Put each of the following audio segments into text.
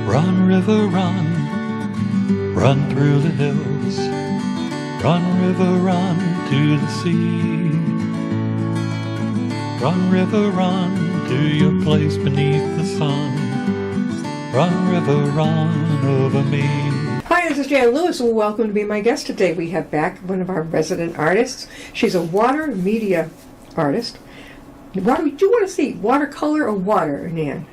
Run, river, run, run through the hills. Run, river, run to the sea. Run, river, run to your place beneath the sun. Run, river, run over me. Hi, this is Jan Lewis, and welcome to be my guest today. We have back one of our resident artists. She's a water media artist. What do you want to see, watercolor or water, Nan?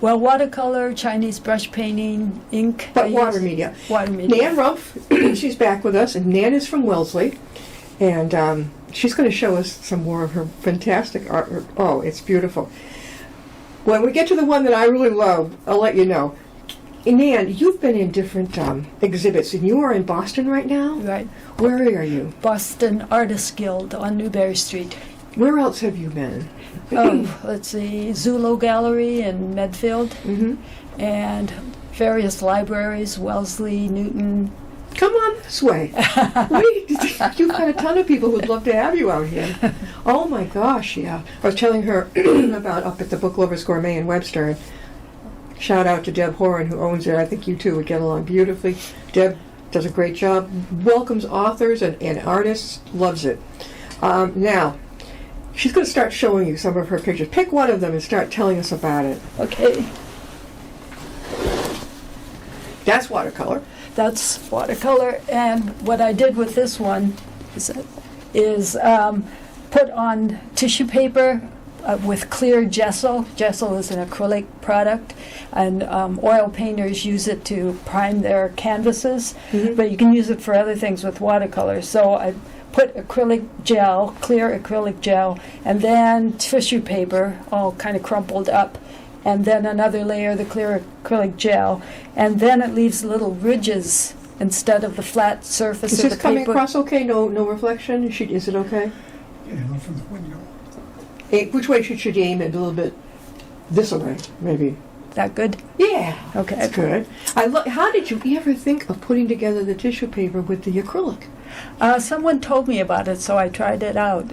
Well, watercolor, Chinese brush painting, ink. But water media. Water media. Nan Rumpf, she's back with us, and Nan is from Wellesley, and she's going to show us some more of her fantastic artwork. Oh, it's beautiful. When we get to the one that I really love, I'll let you know. Nan, you've been in different exhibits, and you are in Boston right now? Right. Where are you? Boston Artists Guild on Newberry Street. Where else have you been? Oh, let's see, Zulo Gallery in Medfield, and various libraries, Wellesley, Newton. Come on this way. You've got a ton of people who'd love to have you out here. Oh my gosh, yeah. I was telling her about up at the Book Lovers Gourmet in Webster. And shout out to Deb Horan, who owns it. I think you two would get along beautifully. Deb does a great job, welcomes authors and artists, loves it. Now, she's going to start showing you some of her pictures. Pick one of them and start telling us about it. Okay. That's watercolor. That's watercolor, and what I did with this one is put on tissue paper with clear gesso. Gesso is an acrylic product, and oil painters use it to prime their canvases, but you can use it for other things with watercolor. So I put acrylic gel, clear acrylic gel, and then tissue paper, all kind of crumpled up, and then another layer of the clear acrylic gel, and then it leaves little ridges instead of the flat surface of the paper. Is this coming across okay? No reflection? Is it okay? Yeah, look from the window. Which way should you aim it? A little bit this way, maybe. That good? Yeah. Okay. That's good. How did you ever think of putting together the tissue paper with the acrylic? Someone told me about it, so I tried it out.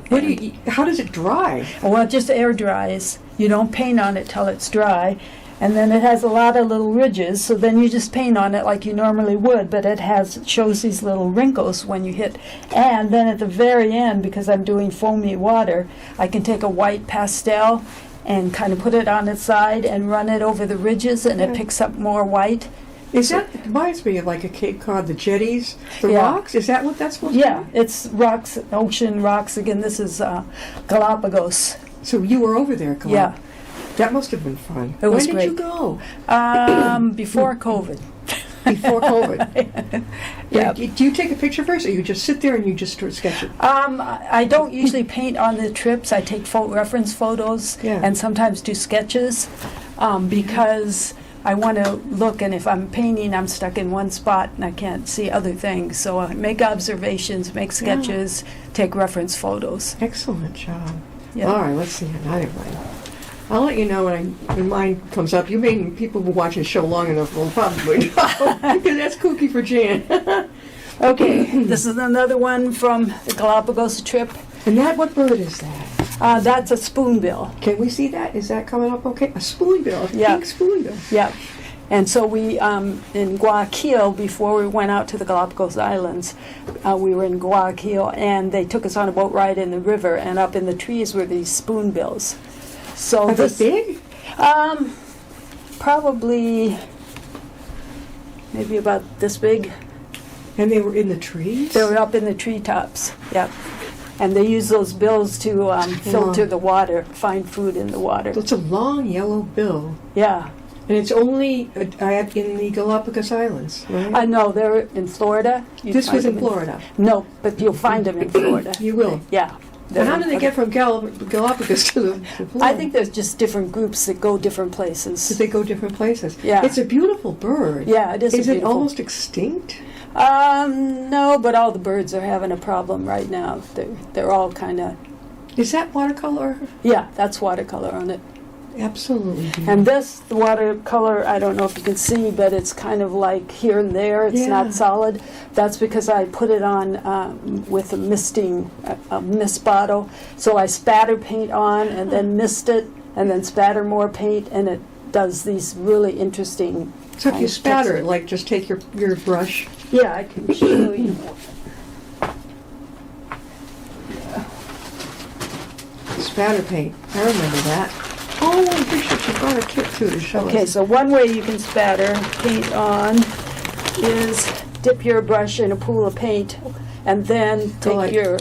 How does it dry? Well, it just air dries. You don't paint on it till it's dry. And then it has a lot of little ridges, so then you just paint on it like you normally would, but it shows these little wrinkles when you hit. And then at the very end, because I'm doing foamy water, I can take a white pastel and kind of put it on its side and run it over the ridges, and it picks up more white. It reminds me of like a Cape Cod, the jetties, the rocks? Is that what that's supposed to be? Yeah, it's rocks, ocean rocks. Again, this is Galapagos. So you were over there, Galapagos? Yeah. That must have been fun. It was When great. did you go? Before COVID. Before COVID? Yeah. Do you take a picture first, or you just sit there and you just start sketching? I don't usually paint on the trips. I take reference photos and sometimes do sketches because I want to look, and if I'm painting, I'm stuck in one spot and I can't see other things. So I make observations, make sketches, take reference photos. Excellent job. Yeah. All right, let's see another one. I'll let you know when mine comes up. People who watch the show long enough will probably know, because that's kooky for Jan. Okay, this is another one from the Galapagos trip. And what bird is that? That's a spoonbill. Can we see that? Is that coming up okay? A spoonbill, pink spoonbill. Yeah. And so we, in Guayaquil, before we went out to the Galapagos Islands, we were in Guayaquil, and they took us on a boat ride in the river, and up in the trees were these spoonbills. So Are they big? Probably maybe about this big. And they were in the trees? They were up in the treetops, yeah. And they use those bills to filter the water, find food in the water. It's a long yellow bill. Yeah. And it's only in the Galapagos Islands, right? I know, they're in Florida. This was in Florida? No, but you'll find them in Florida. You will? Yeah. And how do they get from Galapagos to Florida? I think there's just different groups that go different places. They go different places? Yeah. It's a beautiful bird. Yeah, it is Is beautiful. it almost extinct? No, but all the birds are having a problem right now. They're all kind of... Is that watercolor? Yeah, that's watercolor on it. Absolutely beautiful. And this, the watercolor, I don't know if you can see, but it's kind of like here and there. It's not solid. That's because I put it on with a mist bottle. So I spatter paint on and then mist it and then spatter more paint, and it does these really interesting So if kind you of spatter texture. it, like just take your brush. Yeah, I can show you. Spatter paint. I remember that. Oh, I'm pretty sure she brought a kit too to show Okay, us. so one way you can spatter paint on is dip your brush in a pool of paint and then take like- your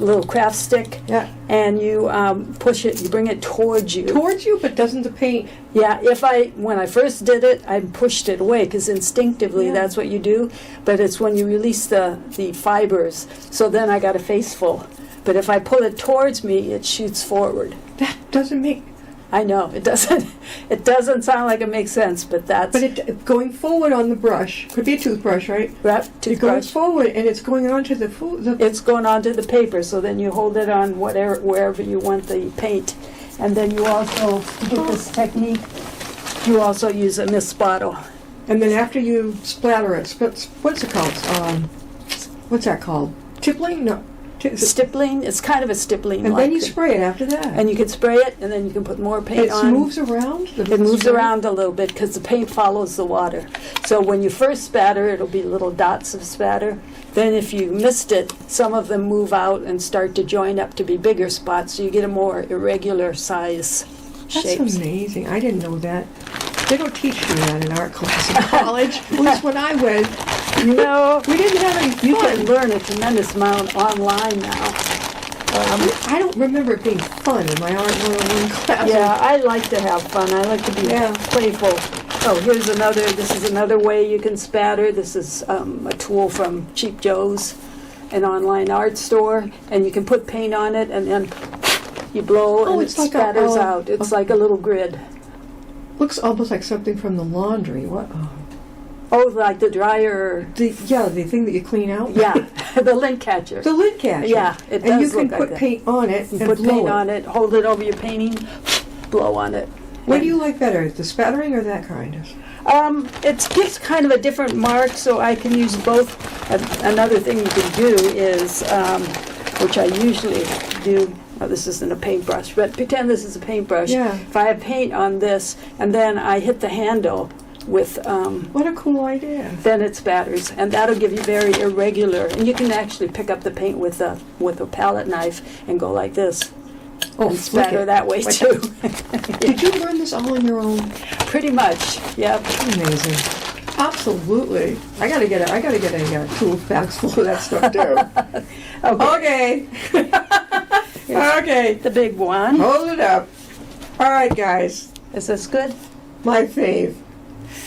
little craft stick Yeah. and you push it, you bring it towards you. Towards you, but doesn't the paint? Yeah, when I first did it, I pushed it away because instinctively Yeah. that's what you do. But it's when you release the fibers. So then I got a face full. But if I pull it towards me, it shoots forward. That doesn't make. I know it doesn't. It doesn't sound like it makes sense, but that's But it going forward on the brush could be a toothbrush, right? right. You're going Toothbrush. forward, and it's going onto the food. It's going onto the paper, so then you hold it on wherever you want the paint, and then you also to get this technique. You also use a mist bottle. And then after you splatter it, what's it called? What's that called? Tippling? No. Stippling. It's kind of a stippling. And then you spray it after that. And you can spray it, and then you can put more paint it on. moves around? It moves around a little bit because the paint follows the water. So when you first spatter, it'll be little dots of spatter. Then if you missed it, some of them move out and start to join up to be bigger spots, so you get a more irregular size That's shapes. amazing. I didn't know that. They don't teach you that in art class in college. At least when I went, No, we didn't have any you can fun. learn a tremendous amount online now. I don't remember it being fun in my Art 101 class. Yeah, I like to have fun. I like to be Yeah. playful. Oh, this is another way you can spatter. This is a tool from Cheap Joe's, an online art store, and you can put paint on it and then you blow and it it's like spatters out. It's like a little grid. Looks almost like something from the laundry. What? Oh, like the dryer. The thing that you clean out? Yeah, the lint catcher. The lid catcher. Yeah, it And you does can look like put that. paint on it You and put blow paint it. on it, hold it over your painting, blow on it. What do you like better, the spattering or that kind of? It gives kind of a different mark, so I can use both. Another thing you can do is, which I usually do, this isn't a paintbrush, but pretend this is a paintbrush. Yeah. If I have paint on this, and then I hit the handle with, What a cool idea. then it spatters, and that'll give you very irregular. And you can actually pick up the paint with a palette knife and go like this, Oh, and spatter that way Like too. Did you learn this all on your own? Pretty much, yep. Amazing. Absolutely. I gotta get a tool box full of that stuff too. Okay, Okay. Okay. the big one. Hold it up. All right, guys. Is this good? My fave.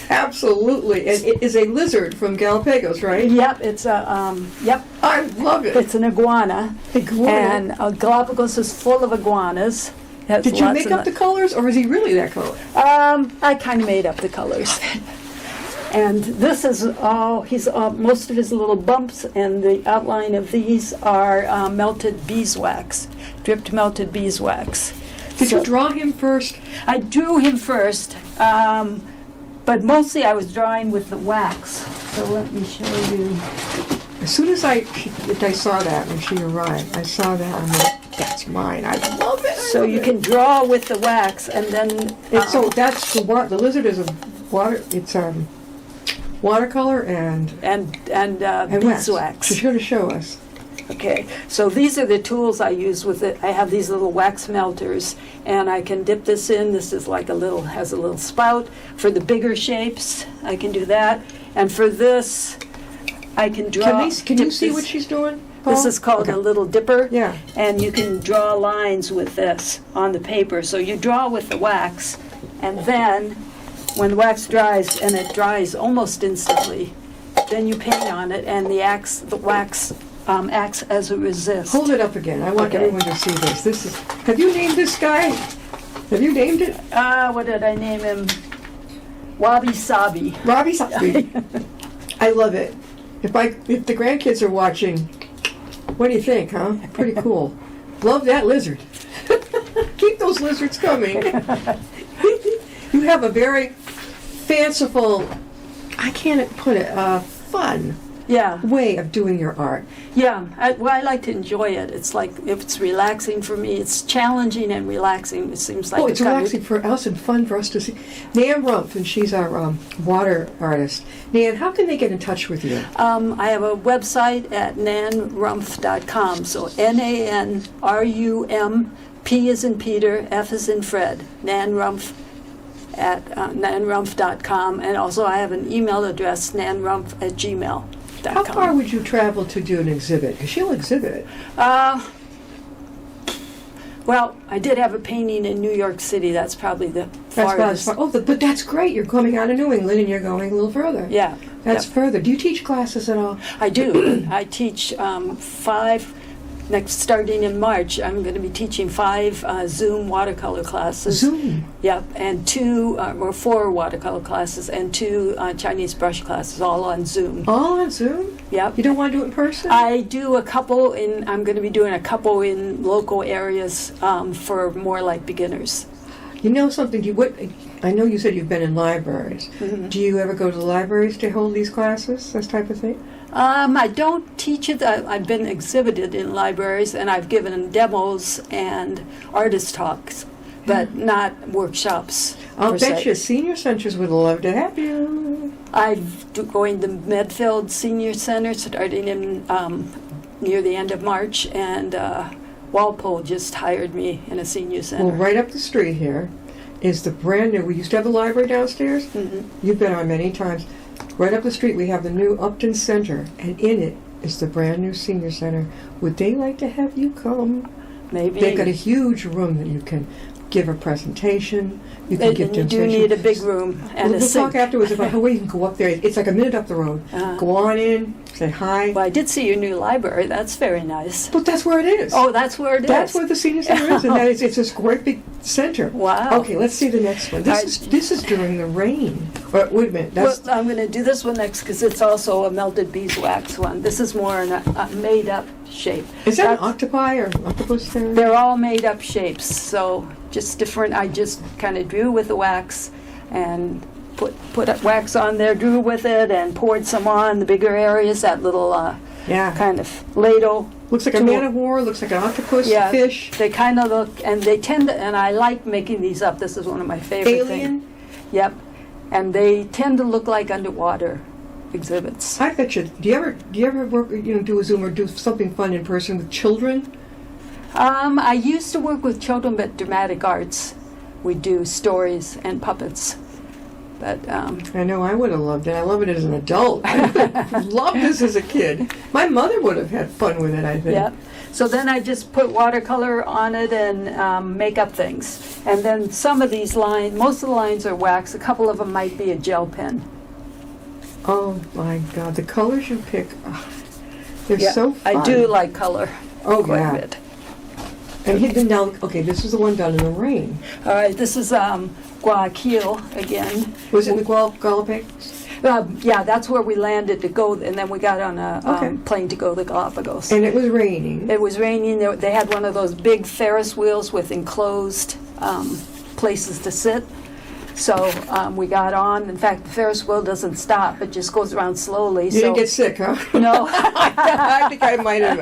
Absolutely. And it is a lizard from Galapagos, right? Yep, it's a, yep, I love it. it's an iguana. Iguana. And Galapagos is full of iguanas. Has Did you lots make of up the colors, or is he really that color? I kind of made up the colors. And this is most of his little bumps, and the outline of these are melted beeswax, dripped melted beeswax. Did So you draw him first? I drew him first, but mostly I was drawing with the wax. So let me show you. As soon as I saw that when she arrived, I saw that and I'm like, that's mine. I love it. So you can draw with the wax, and then So that's the lizard is a water. It's watercolor and beeswax. She's here to show us. Okay, so these are the tools I use with it. I have these little wax melters, and I can dip this in. This is like has a little spout. For the bigger shapes, I can do that. And for this, I can draw. Can you see what she's doing? Paul? This is called Okay. a little dipper. Yeah. And you can draw lines with this on the paper. So you draw with the wax, and then when the wax dries, and it dries almost instantly, then you paint on it, and the wax acts as a resist. Hold it up again. I want Okay. everyone to see this. Have you named this guy? Have you named it? What did I name him? Wabi Sabi. Robbie Sabi. I love it. If the grandkids are watching, what do you think, huh? Pretty cool. Love that lizard. Keep those lizards coming. You have a very fanciful, I can't put it, fun Yeah. way of doing your art. Yeah, I like to enjoy it. It's like, if it's relaxing for me, it's challenging and relaxing. It seems like Oh, it's relaxing for us and fun for us to see. Nan Rumpf, and she's our water artist. Nan, how can they get in touch with you? I have a website at nanrumpf.com. So NANRUM, P as in Peter, F as in Fred, nanrumpf at nanrumpf.com. And also I have an email address, nanrumpf@gmail.com. How far would you travel to do an exhibit? Because she'll exhibit. Well, I did have a painting in New York City. That's probably the farthest. But that's great. You're coming out of New England and you're going a little further. Yeah. That's further. Do you teach classes at all? I do. I teach 5. Starting in March, I'm going to be teaching 5 Zoom watercolor classes. Zoom? Yep, and 4 watercolor classes and 2 Chinese brush classes, all on Zoom. All on Zoom? Yep. You don't want to do it in person? I do a couple I'm going to be doing a couple in local areas for more like beginners. You know something? I know you said you've been in libraries. Mm-hmm. Do you ever go to the libraries to hold these classes, this type of thing? I don't teach it. I've been exhibited in libraries, and I've given demos and artist talks, but not workshops. I'll bet you senior centers would love to have you. I'm going to Medfield Senior Center starting in near the end of March, and Walpole just hired me in a senior center. Well, right up the street here is the brand new, we used to have a library downstairs. Mm-hmm. You've been on many times. Right up the street we have the new Upton Center, and in it is the brand new senior center. Would they like to have you come? Maybe. They've got a huge room that you can give a presentation. You can give you do need a big room and we'll a sink. talk afterwards about how you can go up there. It's like a minute up the road. Go on in, say hi. Well, I did see your new library. That's very nice. But that's where it is. Oh, that's where it is. That's where the senior center is, and that is, it's this great big center. Wow. Okay, let's see the next one. This is during the rain. Wait a minute. Well, I'm going to do this one next because it's also a melted beeswax one. This is more in a made-up shape. Is that an octopi or octopus there? They're all made-up shapes, so just different. I just kind of drew with the wax and put wax on there, drew with it, and poured some on the bigger areas, that little kind of ladle. Looks like a man of war, looks like an octopus, a fish. They kind of look, and they tend to, and I like making these up. This is one of my favorite things. Alien? Yep. And they tend to look like underwater exhibits. I bet you. Do you ever work, do a Zoom or do something fun in person with children? I used to work with children at Dramatic Arts. We do stories and puppets. But I know I would have loved it. I love it as an adult. I loved this as a kid. My mother would have had fun with it, I think. yeah. So then I just put watercolor on it and make up things. And then some of these lines, most of the lines are wax. A couple of them might be a gel pen. Oh my God, the colors you pick, they're so fun. I do like color quite a bit. And hidden down, okay, this is the one done in the rain. All right, this is Guayaquil again. Was it in the Galapagos? Yeah, that's where we landed to go, and then we got on a plane to go to the Galapagos. And it was raining. It was raining. They had one of those big Ferris wheels with enclosed places to sit. So we got on. In fact, the Ferris wheel doesn't stop. It just goes around slowly. You didn't get sick, huh? No. I think I might have.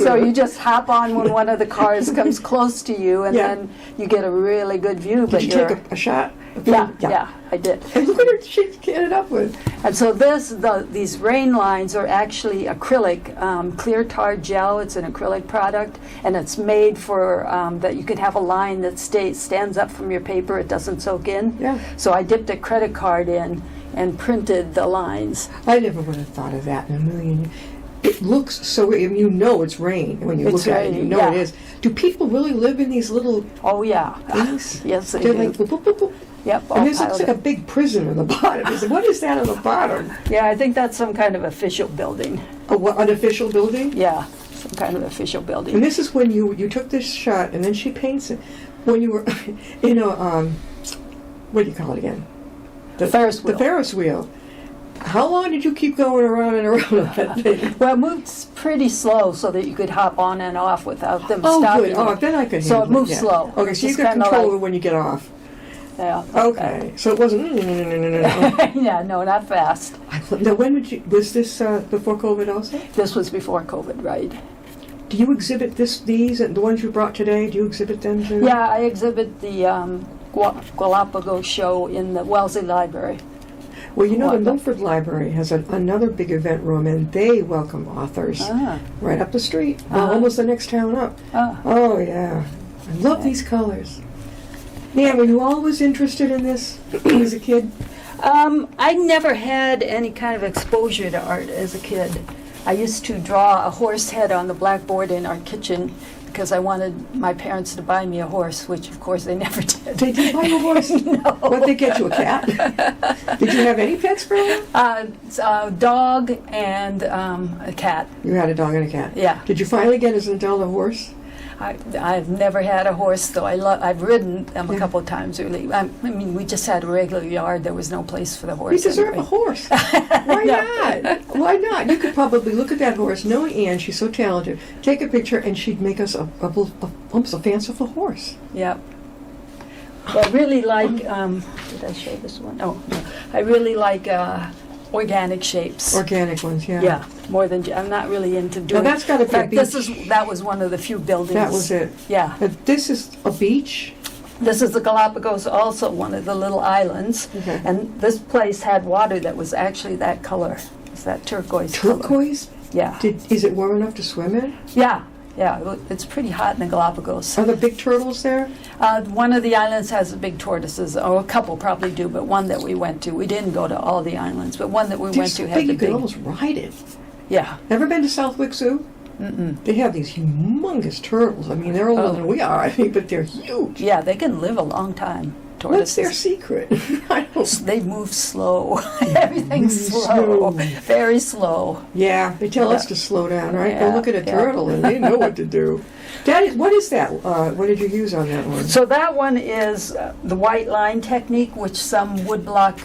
So you just hop on when one of the cars comes close to you, and then you get a really good view. Did you take a shot? Yeah, I did. And look at her, she ended up with. And so these rain lines are actually acrylic, clear tar gel. It's an acrylic product, and it's made for that you could have a line that stands up from your paper. It doesn't soak in. Yeah. So I dipped a credit card in and printed the lines. I never would have thought of that in a million years. It looks so, you know it's rain when you look at it, you know it is. Do people really live in these little Oh, yeah. things? Yes, they They're do. like, boop, boop, boop, boop. Yep. And this looks like a big prison on the bottom. What is that on the bottom? Yeah, I think that's some kind of official building. An official building? Yeah, some kind of official building. And this is when you took this shot, and then she paints it. When you were, what do you call it again? The Ferris wheel. The Ferris wheel. How long did you keep going around and around with that thing? Well, it moved pretty slow so that you could hop on and off without them Oh, stopping. good. Oh, then I could So handle it moves slow. Okay, so you Just could kinda control like- it when you get off. Yeah. Okay, so it wasn't. Yeah, no, not fast. I Now, when was this before COVID also? This was before COVID, right? Do you exhibit these, and the ones you brought today, do you exhibit them too? Yeah, I exhibit the Galapagos show in the Wellesley Library. Well, you know, the Milford Library has another big event room, and they welcome authors right up the street, almost the next town up. Oh, yeah. I love these colors. Nan, were you always interested in this as a kid? I never had any kind of exposure to art as a kid. I used to draw a horse head on the blackboard in our kitchen because I wanted my parents to buy me a horse, which of course they never did. They didn't buy you a horse? No. What'd they get you, a cat? Did you have any pets growing up? A dog and a cat. You had a dog and a cat? Yeah. Did you finally get as an adult a horse? I've never had a horse, though. I've ridden them a couple of times, really. I mean, we just had a regular yard. There was no place for the horse. You deserve anyway. a horse. Why not? Why not? You could probably look at that horse, knowing Anne, she's so talented, take a picture, and she'd make us almost a fanciful horse. Yep. Well, I really like, did I show this one? Oh, no. I really like organic shapes. Organic ones, yeah. Yeah, more than, I'm not really into doing. Now that's got to be a beach. That was one of the few buildings. That was it. Yeah. But this is a beach? This is the Galapagos, also one of the little islands. Okay. And this place had water that was actually that color. It's that turquoise color. Turquoise? Yeah. Is it warm enough to swim in? Yeah. Yeah, it's pretty hot in the Galapagos. Are there big turtles there? One of the islands has big tortoises, or a couple probably do, but one that we went to, we didn't go to all the islands, but one that we went to had the you could big. almost ride it. Yeah. Ever been to Southwick Zoo? Mm-mm. They have these humongous turtles. I mean, they're older than we are, I think, but they're huge. Yeah, they can live a long time. Tortoises. What's their secret? I don't. They move slow. Everything's slow. Very slow. Yeah, they tell us to slow down, right? Go Yeah, look at a turtle, and they know what to do. What is that? What did you use on that one? So that one is the white line technique, which some woodblock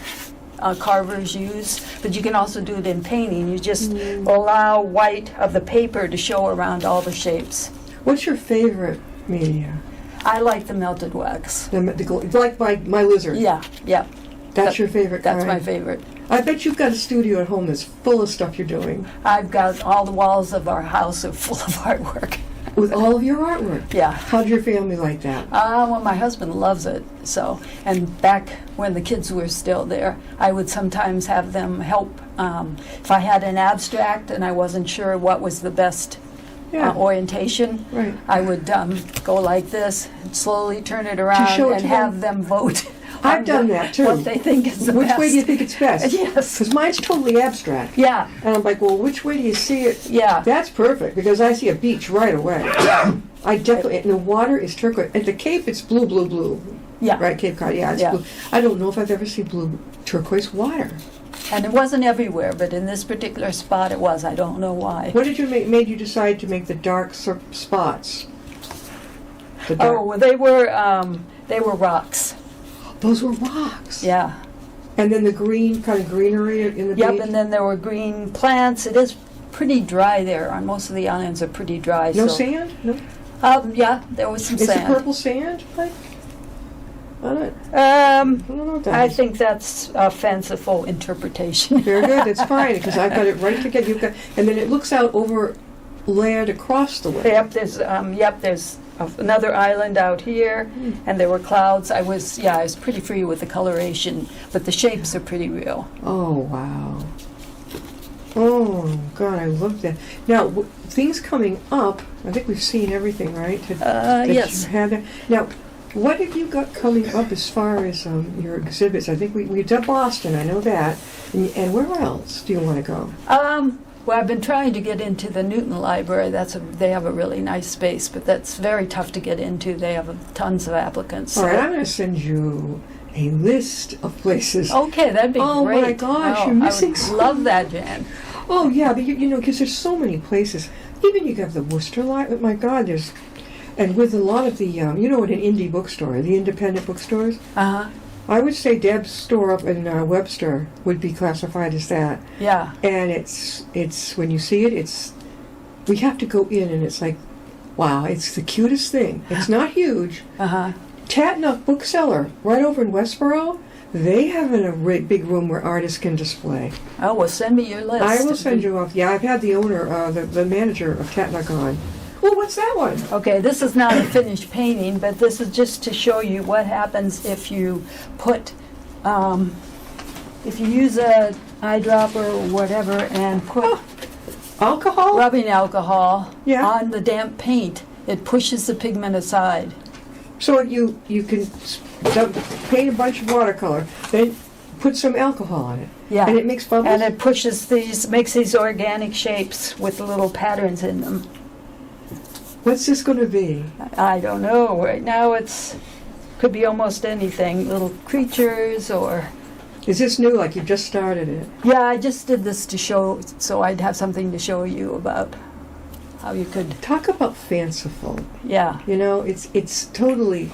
carvers use, but you can also do it in painting. You just allow white of the paper to show around all the shapes. What's your favorite media? I like the melted wax. Like my lizard. Yeah, yeah. That's your favorite kind? That's my favorite. I bet you've got a studio at home that's full of stuff you're doing. I've got all the walls of our house are full of artwork. With all of your artwork? Yeah. How'd your family like that? Well, my husband loves it. So, and back when the kids were still there, I would sometimes have them help. If I had an abstract and I wasn't sure what was the best orientation, right. I would go like this, and slowly turn it around, and have them vote. I've done that too. What they think is the best. Which way do you think it's best? Yes. Because mine's totally abstract. Yeah. And I'm like, well, which way do you see it? Yeah. That's perfect, because I see a beach right away. Yeah. I definitely, and the water is turquoise. At the Cape, it's blue, blue, blue. Yeah. Right, Cape Cod, it's blue. I don't know if I've ever seen blue turquoise water. And it wasn't everywhere, but in this particular spot it was. I don't know why. What did you made you decide to make the dark spots? Well, they were rocks. Those were rocks. Yeah. And then the green, kind of greenery in the beach? Yep, and then there were green plants. It is pretty dry there. On most of the islands are pretty dry. No sand? No? Yeah, there was some sand. Is it purple sand? Like? I don't know what that I is. think that's a fanciful interpretation. Very good, that's fine, because I've got it right together. And then it looks out over land across the way. Yep, there's another island out here, and there were clouds. I was pretty free with the coloration, but the shapes are pretty real. Oh, wow. Oh, God, I love that. Now, things coming up, I think we've seen everything, right? Yes. You had there. Now, what have you got coming up as far as your exhibits? I think we've done Boston, I know that. And where else do you want to go? Well, I've been trying to get into the Newton Library. They have a really nice space, but that's very tough to get into. They have tons of applicants. All right, I'm going to send you a list of places. Okay, that'd be great. Oh my gosh, you're missing I would love that, Jan. Oh yeah, but you know, because there's so many places. Even you have the Worcester Library. My God, and with a lot of the, you know, what an indie bookstore, the independent bookstores. I would say Deb's store up in Webster would be classified as that. Yeah. And it's when you see it, we have to go in, and it's like, wow, it's the cutest thing. It's not huge. Tatnuff Bookseller, right over in Westboro. They have a big room where artists can display. Oh, well, send me your list. I will send you off. Yeah, I've had the owner, the manager of Tatnuk on. Well, what's that one? Okay, this is not a finished painting, but this is just to show you what happens if you put, if you use a eyedropper or whatever and put Alcohol? rubbing alcohol Yeah. on the damp paint. It pushes the pigment aside. So you can paint a bunch of watercolor, then put some alcohol on it. Yeah. And it makes bubbles? And it pushes these, makes these organic shapes with little patterns in them. What's this going to be? I don't know. Right now it's, could be almost anything. Little creatures or... Is this new, like you just started it? Yeah, I just did this to show, so I'd have something to show you about how you could... Talk about fanciful. Yeah. You know, it's totally...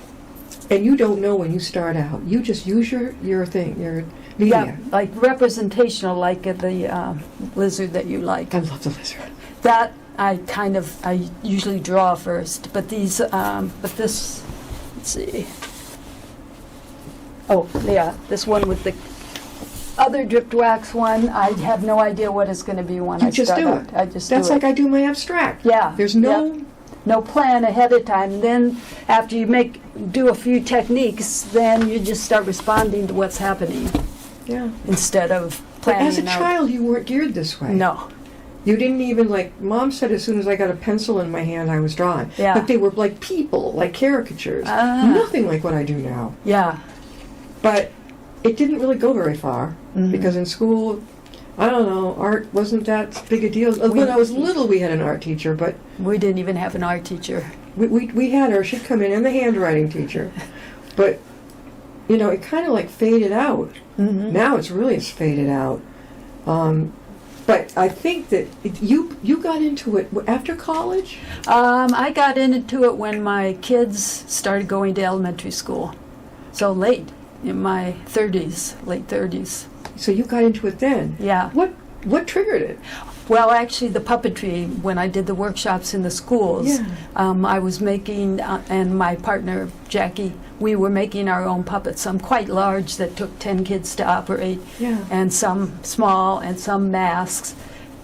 And you don't know when you start out. You just use your thing, your media. Yeah, like representational, like the lizard that you like. I love the lizard. That I usually draw first, but these, but this, let's see. Oh, yeah, this one with the other dripped wax one, I have no idea what it's going to be when You I just start do out. it. I just That's do like it. I do my abstract. Yeah. There's no... Yep. No plan ahead of time. Then after you do a few techniques, then you just start responding to what's happening Yeah. instead of But planning as a out. child, you weren't geared this way. No. You didn't even, like, Mom said as soon as I got a pencil in my hand, I was drawing. Yeah. But they were like people, like caricatures. Ah. Nothing like what I do now. Yeah. But it didn't really go very far. Mhm. Because in school, I don't know, art wasn't that big a deal. When I was little, we had an art teacher, but We didn't even have an art teacher. we had her. She'd come in, and the handwriting teacher. But, you know, it kind of like faded out. Mhm. Now it's faded out. But I think that you got into it after college? I got into it when my kids started going to elementary school. So late, in my 30s, late 30s. So you got into it then? Yeah. What triggered it? Well, actually, the puppetry, when I did the workshops in the schools, Yeah. I was making, and my partner, Jackie, we were making our own puppets, some quite large that took 10 kids to operate, Yeah. and some small, and some masks.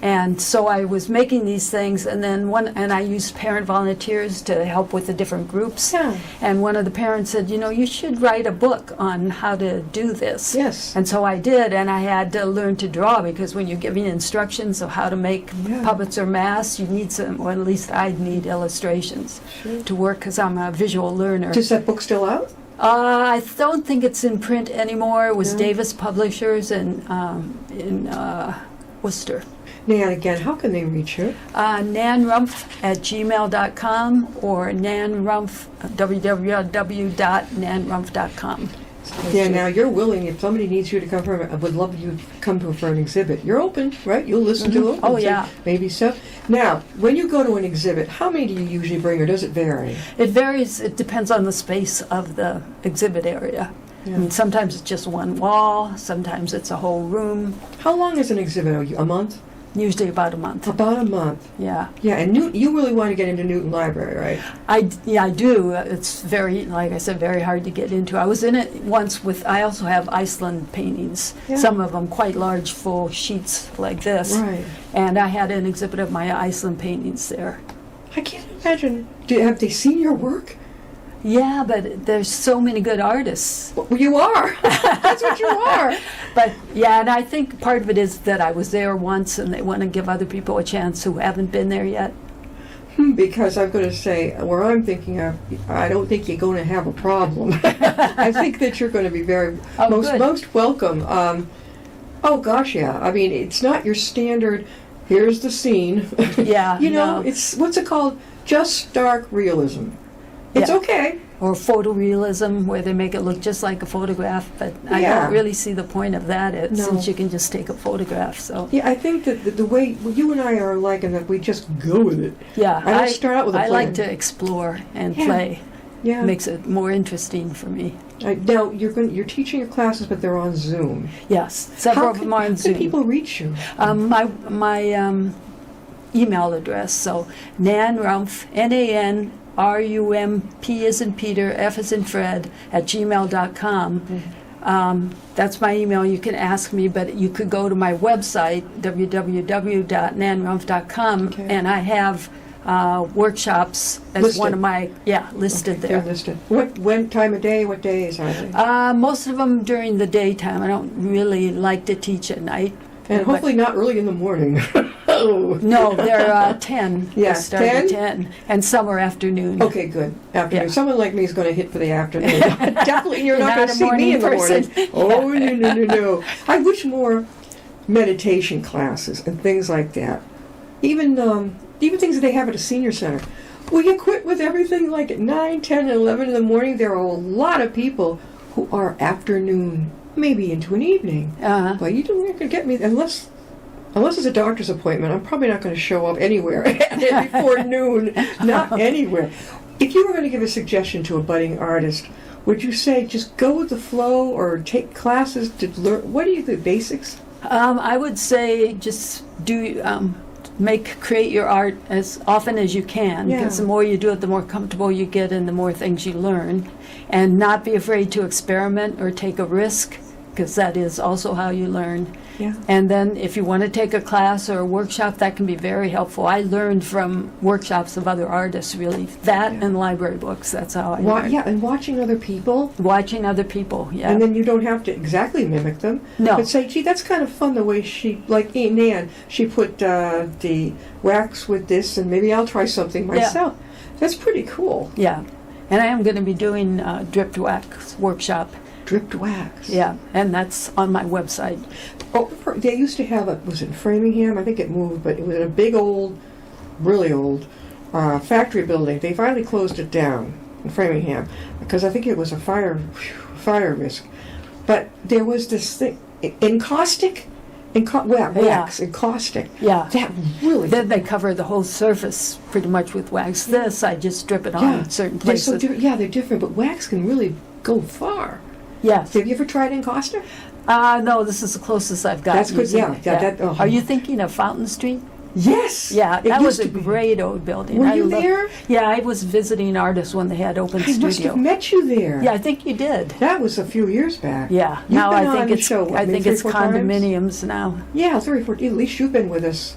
And so I was making these things, and then I used parent volunteers to help with the different groups. Yeah. And one of the parents said, you know, you should write a book on how to do this. Yes. And so I did, and I had to learn to draw, because when you're giving instructions of how to make Yeah. puppets or masks, you need some, or at least I'd need illustrations Sure. to work, because I'm a visual learner. Is that book still out? I don't think it's in print anymore. It was No. Davis Publishers in Worcester. Nan, again, how can they reach you? nanrumpf@gmail.com or nanrumpf, www.nanrumpf.com. Yeah, now you're willing, if somebody needs you to come I would love you to come to for an exhibit. You're open, right? You'll listen to them. Oh, and say yeah. Maybe stuff. Now, when you go to an exhibit, how many do you usually bring, or does it vary? It varies. It depends on the space of the exhibit area. Yeah. I mean, sometimes it's just one wall. Sometimes it's a whole room. How long is an exhibit? A month? Usually about a month. About a month. Yeah. Yeah, and you really want to get into Newton Library, right? I do. It's very, like I said, very hard to get into. I was in it once with, I also have Iceland paintings, Yeah. some of them quite large, full sheets like this. Right. And I had an exhibit of my Iceland paintings there. I can't imagine. Have they seen your work? Yeah, but there's so many good artists. Well, you are. That's what you are. But yeah, and I think part of it is that I was there once and they want to give other people a chance who haven't been there yet. Because I'm going to say, where I'm thinking of, I don't think you're going to have a problem. I think that you're going to be very, Oh, good. most welcome. Oh gosh, yeah. I mean, it's not your standard, here's the scene. Yeah, You know, no. it's, what's it called? Just stark realism. It's Yeah. okay. Or photorealism, where they make it look just like a photograph, but I Yeah. don't really see the point of that, No. since you can just take a photograph, so. Yeah, I think that the way you and I are alike in that we just go with it. Yeah, I don't start out with a I like plan. to explore and Yeah. play. Yeah. Makes it more interesting for me. Now you're teaching your classes, but they're on Zoom. Yes, several of them are how on can Zoom. people reach you? My email address, so nanrumpf, NANRUMP as in Peter, F as in Fred, @gmail.com. That's my email. You can ask me, but you could go to my website, www.nanrumpf.com, Okay. and I have workshops as Listed. one of my, listed They're there. listed. When time of day? What days are they? Most of them during the daytime. I don't really like to teach at night. And but- hopefully not early in the morning. Oh. No, they're 10. Yeah, They start at 10? 10, and some are afternoon. Okay, good. Afternoon. Yeah. Someone like me is going to hit for the afternoon. Definitely, you're not You're going to not a see me in the morning morning. person. Oh, no. I wish more meditation classes and things like that. Even things that they have at a senior center. Will you quit with everything like at 9, 10, and 11 in the morning? There are a lot of people who are afternoon, maybe into an evening. Uh-huh. But you don't going to get me unless it's a doctor's appointment. I'm probably not going to show up anywhere before noon. Not anywhere. If you were going to give a suggestion to a budding artist, would you say just go with the flow or take classes to learn? What do you think? Basics? I would say just create your art as often as you can, Yeah. because the more you do it, the more comfortable you get and the more things you learn. And not be afraid to experiment or take a risk, because that is also how you learn. Yeah. And then if you want to take a class or a workshop, that can be very helpful. I learned from workshops of other artists, really. That Yeah. and library books, that's how I learned. Yeah, and watching other people. Watching other people, yeah. And then you don't have to exactly mimic them. No. But say, gee, that's kind of fun the way like Nan, she put the wax with this, and maybe I'll try something myself. That's pretty cool. Yeah. And I am going to be doing dripped wax workshop. Dripped wax. Yeah, and that's on my website. Oh, they used to have was it in Framingham? I think it moved, but it was in a big old, really old factory building. They finally closed it down in Framingham because I think it was a fire risk. But there was this thing, encaustic, wax, encaustic. Yeah. That really. Then they cover the whole surface pretty much with wax. This, I just drip it on certain They're so places. different. Yeah, they're different, but wax can really go far. Yes. Have you ever tried encaustic? No, this is the closest I've got. That's good, using yeah, it. yeah, that- Are you thinking of Fountain Street? Yes. Yeah, It that was used a to be. great old building. Were I you loved- there? Yeah, I was visiting artists when they had open I must studio. have met you there. Yeah, I think you did. That was a few years back. Yeah. You've Now been I on think the it's show, what, I think maybe it's 3 or 4 times? condominiums now. Yeah, 3 or 4. At least you've been with us.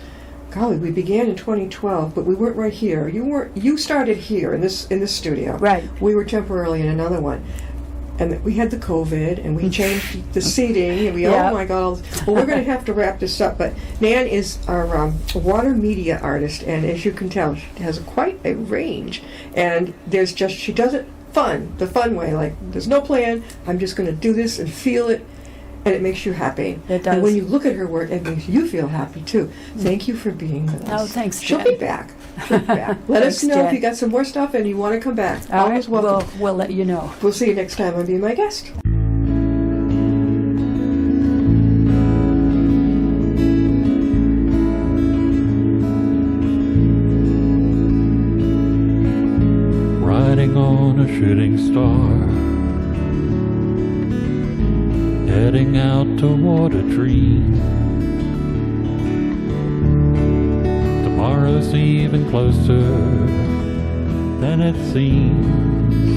Golly, we began in 2012, but we weren't right here. You started here in this studio. Right. We were temporarily in another one. And we had the COVID, and we changed the seating, and Yeah. oh my God. Well, we're going to have to wrap this up, but Nan is our water media artist, and as you can tell, she has quite a range. And she does it the fun way, like there's no plan, I'm just going to do this and feel it, and it makes you happy. It does. And when you look at her work, it makes you feel happy too. Thank you for being with us. Oh, thanks, She'll Jen. be back. She'll be back. Let us Thanks, know if Jen. you got some more stuff and you want to come back. All Always right, welcome. we'll let you know. We'll see you next time on Be My Guest. Riding on a shooting star, heading out toward a dream. Tomorrow's even closer than it seems.